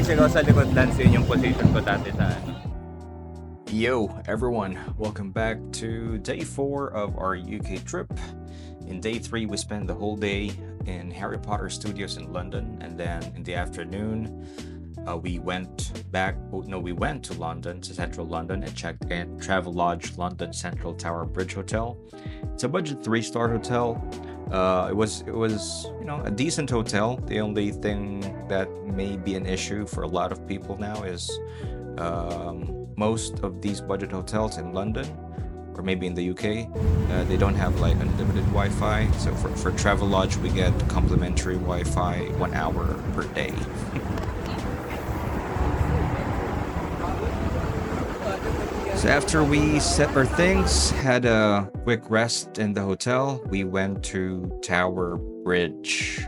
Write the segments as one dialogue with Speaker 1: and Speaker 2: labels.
Speaker 1: base ko sa likod lands, yun yung position ko dati sa ano.
Speaker 2: Yo, everyone, welcome back to day 4 of our UK trip. In day 3, we spent the whole day in Harry Potter Studios in London, and then in the afternoon, we went to London, to central London, and checked in Travelodge London Central Tower Bridge Hotel. It's a budget 3-star hotel. It was a decent hotel. The only thing that may be an issue for a lot of people now is most of these budget hotels in London or maybe in the UK, they don't have like unlimited Wi-Fi. So for Travelodge, we get complimentary Wi-Fi 1 hour per day. So after we set our things, had a quick rest in the hotel, we went to Tower Bridge.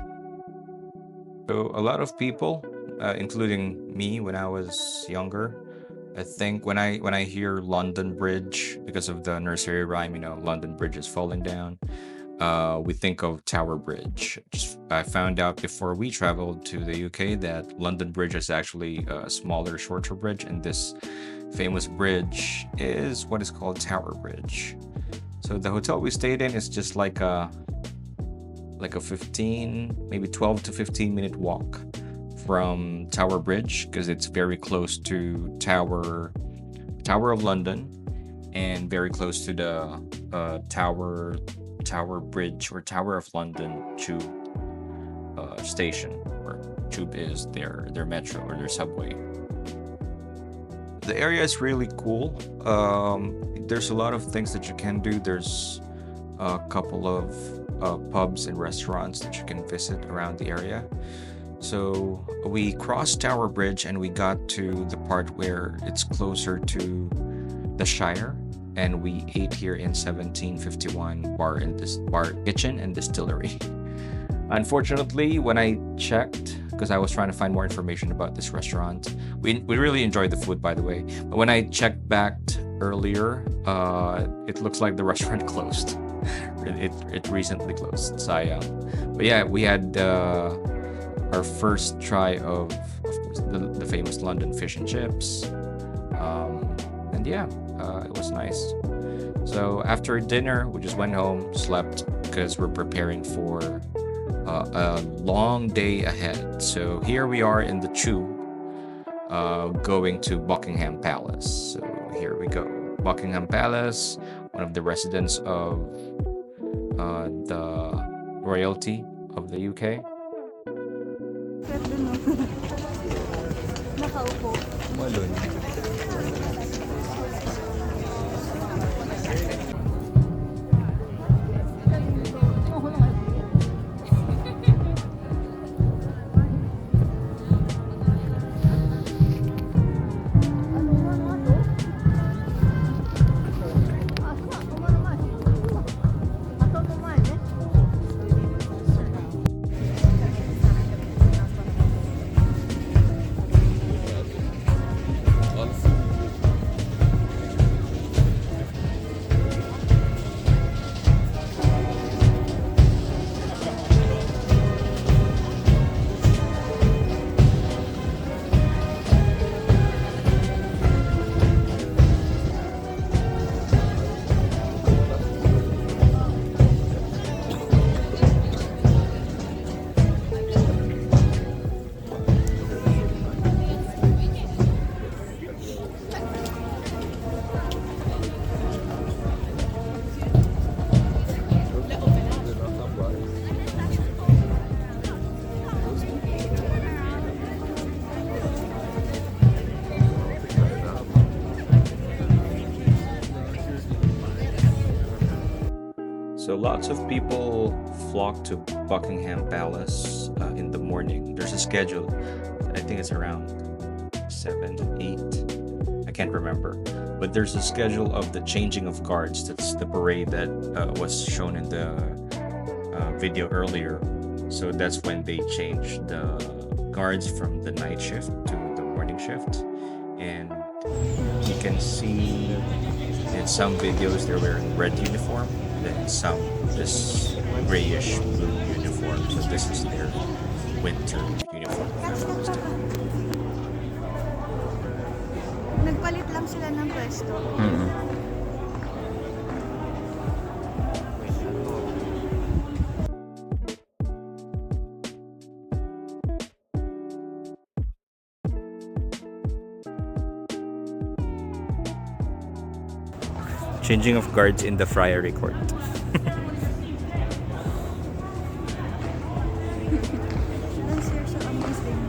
Speaker 2: So a lot of people, including me when I was younger, I think when I hear London Bridge, because of the nursery rhyme, London Bridge is falling down, we think of Tower Bridge. I found out before we traveled to the UK that London Bridge is actually a smaller, shorter bridge, and this famous bridge is what is called Tower Bridge. So the hotel we stayed in is just like a 15, maybe 12 to 15 minute walk from Tower Bridge, because it's very close to Tower of London and very close to the Tower Bridge or Tower of London tube station, where tube is their metro or their subway. The area is really cool. There's a lot of things that you can do. There's a couple of pubs and restaurants that you can visit around the area. So we crossed Tower Bridge and we got to the part where it's closer to the Shire, and we ate here in 1751 bar kitchen and distillery. Unfortunately, when I checked, because I was trying to find more information about this restaurant, we really enjoyed the food, by the way, but when I checked back earlier, it looks like the restaurant closed. It recently closed. But yeah, we had our first try of course, the famous London fish and chips, and yeah, it was nice. So after dinner, we just went home, slept, because we're preparing for a long day ahead. So here we are in the tube, going to Buckingham Palace. So here we go. Buckingham Palace, one of the residents of the royalty of the UK. So lots of people flock to Buckingham Palace in the morning. There's a schedule. I think it's around 7, 8. I can't remember. But there's a schedule of the changing of guards. That's the parade that was shown in the video earlier. So that's when they change the guards from the night shift to the morning shift. And you can see in some videos they're wearing red uniform, then some this grayish blue uniform. So this is their winter uniform for those days.
Speaker 3: lang sila ng pwesto.
Speaker 1: Changing of guards in the friary court.
Speaker 3: Last year sa amazing.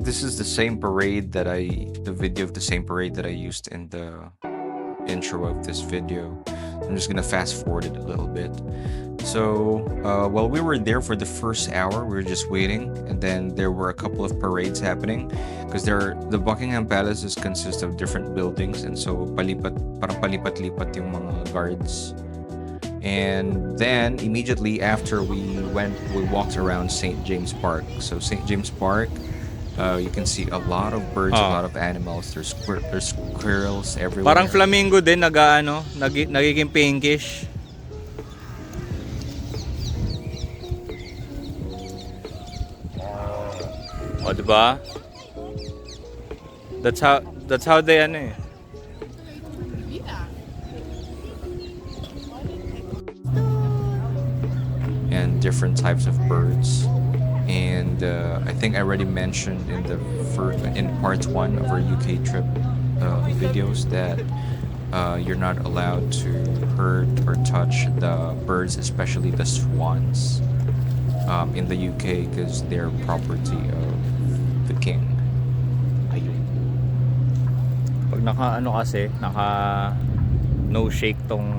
Speaker 2: This is the same parade that the video of the same parade that I used in the intro of this video. I'm just gonna fast forward it a little bit. So while we were there for the first hour, we were just waiting, and then there were a couple of parades happening because the Buckingham Palace consists of different buildings, and so parang palipat-lipat yung mga guards. And then immediately after we walked around St. James Park. So St. James Park, you can see a lot of birds, a lot of animals. There's squirrels everywhere.
Speaker 1: Parang flamingo din nagiging pinkish. O, diba? That's how they ano eh.
Speaker 2: And different types of birds. And I think I already mentioned in part 1 of our UK trip videos that you're not allowed to hurt or touch the birds, especially the swans, in the UK because they're property of the king. Ayun.
Speaker 1: Pag naka no shake tong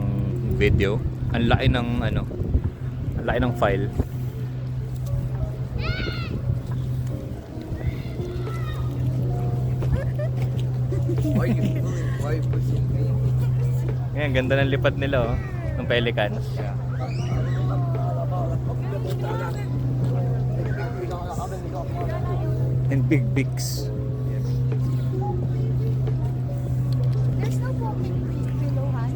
Speaker 1: video, ang laki ng file. Ngayon, ganda ng lipad nila ng pelicans. And big beaks.
Speaker 3: There's no walking below, Han.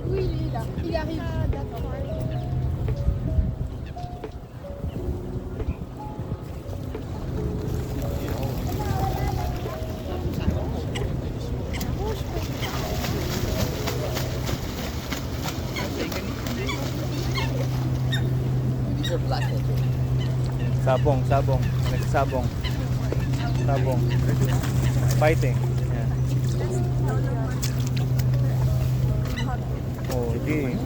Speaker 3: Really? Il arrive à that part.
Speaker 1: Sabong. Nagsasabong. Sabong. Fighting. Yeah. Oh, di.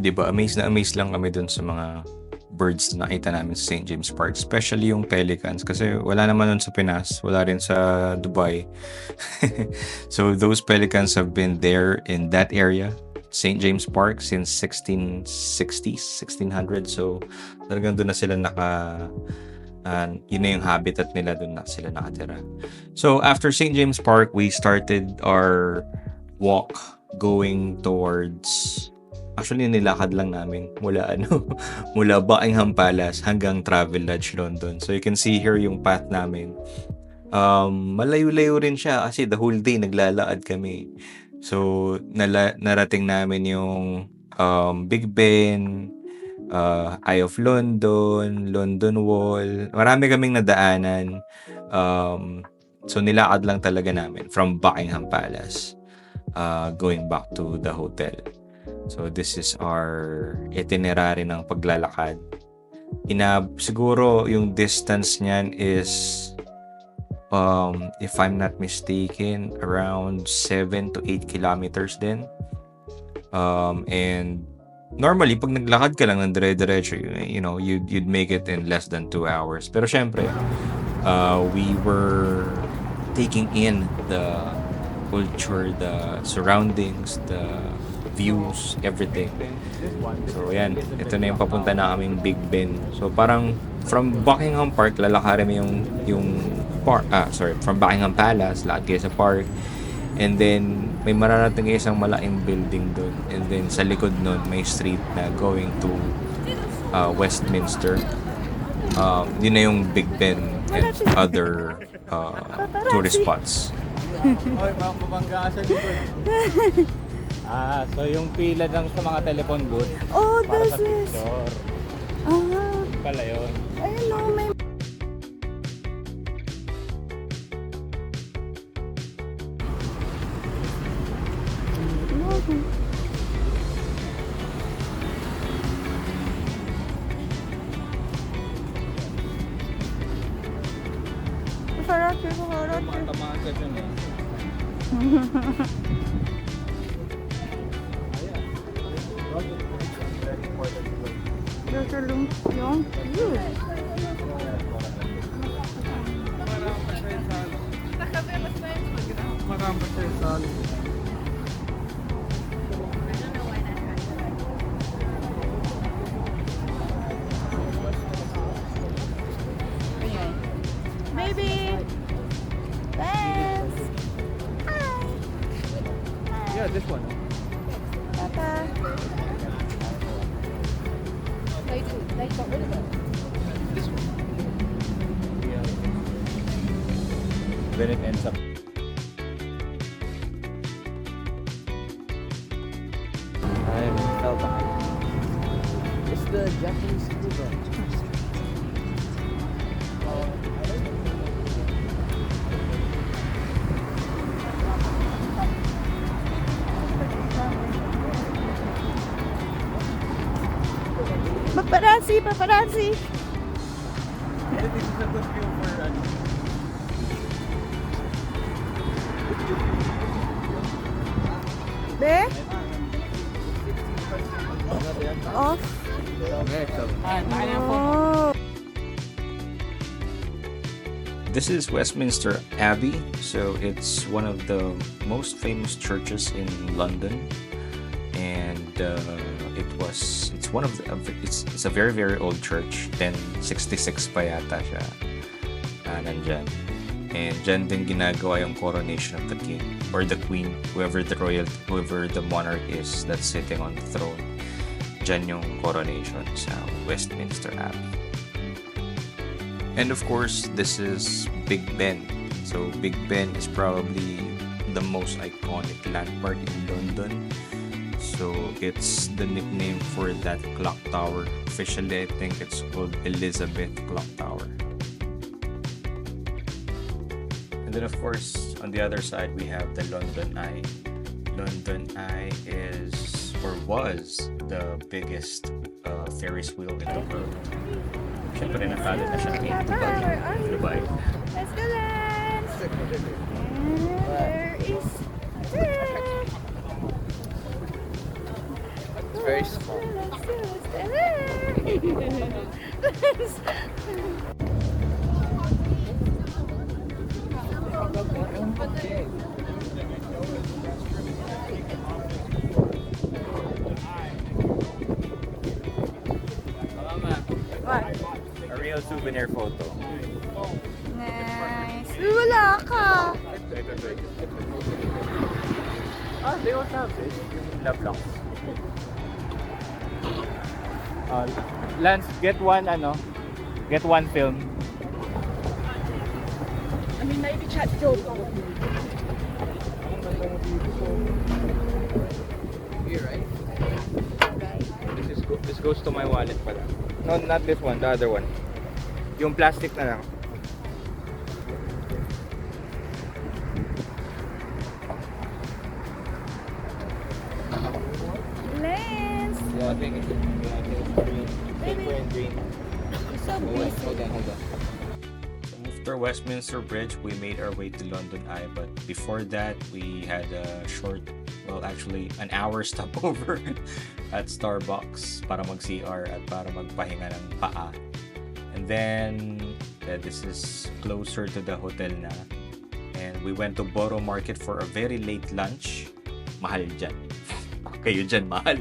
Speaker 2: Diba, amazed lang kami dun sa mga birds na nakita namin sa St. James Park, especially yung pelicans kasi wala naman nun sa Pinas, wala rin sa Dubai. So those pelicans have been there in that area, St. James Park, since 1660s, 1600. So talagang doon na sila yun na yung habitat nila, doon na sila nakatira. So after St. James Park, we started our walk going towards, actually nilakad lang namin mula Buckingham Palace hanggang Travelodge London. So you can see here yung path namin. Malayo-layo rin siya kasi the whole day naglalakad kami. So narating namin yung Big Ben, Eye of London, London Wall. Marami kaming nadaanan. So nilakad lang talaga namin from Buckingham Palace going back to the hotel. So this is our itinerary ng paglalakad. Siguro yung distance niyan is if I'm not mistaken around 7 to 8 kilometers din. And normally pag naglakad ka lang ng dire-diretso, you'd make it in less than 2 hours. Pero syempre, we were taking in the culture, the surroundings, the views, everything. So yan, ito na yung papunta na kaming Big Ben. So parang from Buckingham Park, lalakarin mo yung park, from Buckingham Palace, lakad kayo sa park. And then may mararating kayo isang malaking building doon. And then sa likod nun, may street na going to Westminster. Yun na yung Big Ben and other tourist spots.
Speaker 1: Oy, mabangga sa likod. So yung pila lang sa mga telephone booth
Speaker 3: Oh,
Speaker 1: para
Speaker 3: this
Speaker 1: sa
Speaker 3: is.
Speaker 1: picture.
Speaker 3: Ah,
Speaker 1: Pala yun.
Speaker 3: ayun o, may. Paparazzi, paparazzi.
Speaker 1: Tamaan ka dyan eh.
Speaker 3: There's a room. Yung. Baby. Thanks. Hi.
Speaker 1: Yeah, this one.
Speaker 3: Papa.
Speaker 4: They got rid of it.
Speaker 1: This one. Yeah. Then it ends up. I fell behind.
Speaker 4: It's the Japanese scuba.
Speaker 3: Paparazzi, paparazzi.
Speaker 1: This is a good view for
Speaker 3: Be? Off. Oh.
Speaker 2: This is Westminster Abbey, so it's one of the most famous churches in London, and it's a very old church. 1066 pa yata siya nandyan. And dyan din ginagawa yung coronation of the king or the queen, whoever the monarch is that's sitting on the throne. Dyan yung coronation sa Westminster Abbey. And of course, this is Big Ben. So Big Ben is probably the most iconic landmark in London. So it's the nickname for that clock tower. Officially, I think it's called Elizabeth Clock Tower. And then of course, on the other side, we have the London Eye. London Eye is, or was, the biggest Ferris wheel in the world. Siyempre natalo na siya ng Dubai.
Speaker 3: Let's go, Lance. And there is.
Speaker 4: It's very small.
Speaker 3: What?
Speaker 1: A real souvenir photo.
Speaker 3: Nice. Uy, wala ka.
Speaker 1: They also have this. Love locks. Lance, get one film.
Speaker 4: I mean, maybe chat to Here, right?
Speaker 1: This goes to my wallet pala. No, not this one, the other one. Yung plastic na lang.
Speaker 3: Lance.
Speaker 1: Yeah, I think it's green. Silver and green.
Speaker 3: You're so busy.
Speaker 1: Hold on.
Speaker 2: After Westminster Bridge, we made our way to London Eye, but before that, we had a short, well, actually, an hour stopover at Starbucks para mag-CR at para magpahinga ng paa. And then, this is closer to the hotel na. And we went to Borough Market for a very late lunch. Mahal dyan. Kayo dyan, mahal.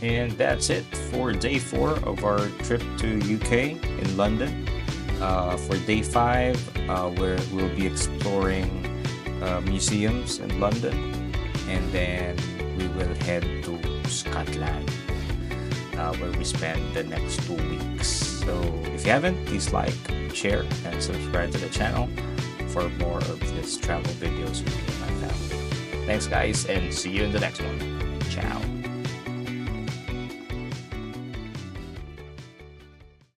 Speaker 2: And that's it for day 4 of our trip to UK in London. For day 5, we'll be exploring museums in London, and then we will head head to Scotland, where we spend the next 2 weeks. So if you haven't, please like, share, and subscribe to the channel for more of this travel videos with me and my family. Thanks guys, and see you in the next one.